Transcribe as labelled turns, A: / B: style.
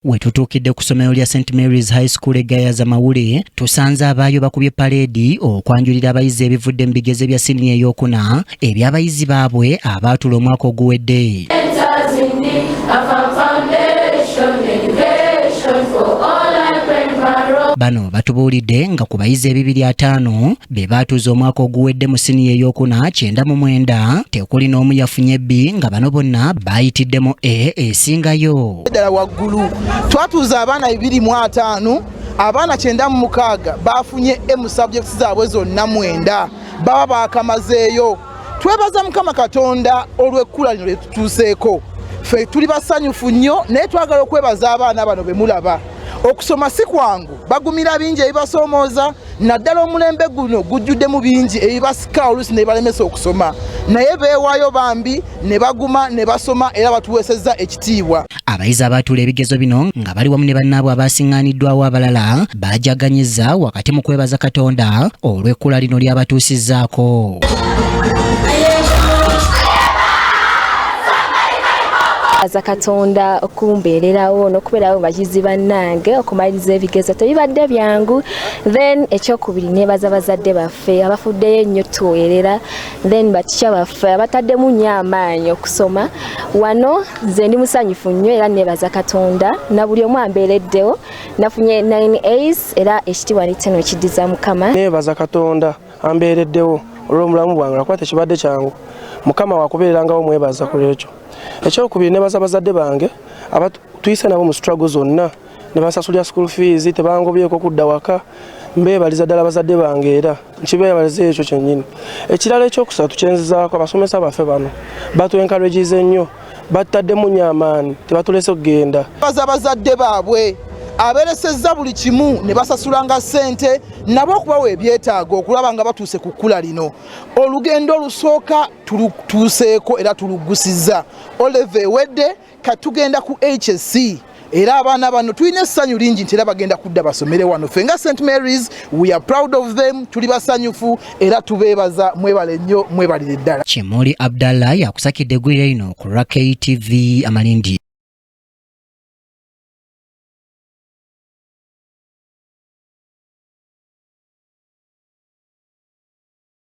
A: wetutuukidde ku ssomero lya St Mary's High School eGayaza Mawule tusanze abaayo bakubye paleedi okwanjulira abayizi ebivudde mu bigezo bya siniya ey'okuna eby'abayizi baabwe abaatula omwaka oguwedde. Bano batubuulidde nga ku bayizi 250 be baatuuza omwaka oguwedde mu siniya ey'okuna 99 tekuli n'omu yafunye B nga bano bonna baayitiddemu A esingayo.
B: Ddala waggulu twatuuza abaana 205 abaana 96 bafunye M subjects zaabwe zonna 9 baba baakamazeeyo. Twebaza Mukama Katonda olw'ekkula lino lye tutuuseeko. Ffe tuli basanyufu nnyo naye twagala okwebaza abaana bano be mulaba. Okusoma si kwangu bagumira bingi ebibasoomooza naddala omulembe guno gujjuddemu bingi ebibasika oluusi ne balemesa okusoma naye beewaayo bambi ne baguma ne basoma era batuweesezza ekitiibwa.
A: Abayizi abaatula ebigezo bino nga bali wamu ne bannaabwe abasiŋŋaaniddwawo abalala baajaganyizza wakati mu kwebaza Katonda olw'ekkula lino ly'abatuusizzaako.
C: Aza Katonda okumbeererawo n'okubeerawo bayizi bannange okumaliriza ebigezo tebibadde byangu. Then ekyokubiri nebaza bazadde baffe abafuddeyo ennyo tuweerera, then batisha baffe abataddemu nnyo amaanyi okusoma. Wano nze ndi musanyufu nnyo era nebaza Katonda na buli omu ambeereddewo nafunye 9 A's era ekitiibwa n'ettendo kiddiza Mukama.
D: Nebaza Katonda ambeereddewo olw'omulamu bwange nakwata ekibadde kyangu Mukama wakubeerangawo mwebaza ku ekyo. Ekyokubiri nebaza bazadde bange abatuyise nabo mu struggle zonna ne basasulira school fees tebangobyeko kudda waka mbeebaliza ddala bazadde bange era nkibeebaliza ekyo kyennyini. Ekirala ekyokusatu kyenzizaako abasomesa baffe bano batu-encouragize nnyo bataddemu nnyo amaanyi tebatulese okugenda.
B: Baza bazadde baabwe abeeresezza buli kimu ne basasulanga ssente nabo okubawa ebyetaago okulaba nga batuuse ku kkula lino. Olugendo olusooka tulutuuseeko era tuluggusizza. Oleve ewedde katugenda ku HSC era abaana bano tulina essanyu lingi nti era bagenda kudda basomere wano. Ffe nga St Mary's we are proud of them, tuli basanyufu era tubeebaza mwebale nnyo mwebalire ddala.
A: Kimoli Abdallah yakusakidde eggwira lino ku KTV Amalindi.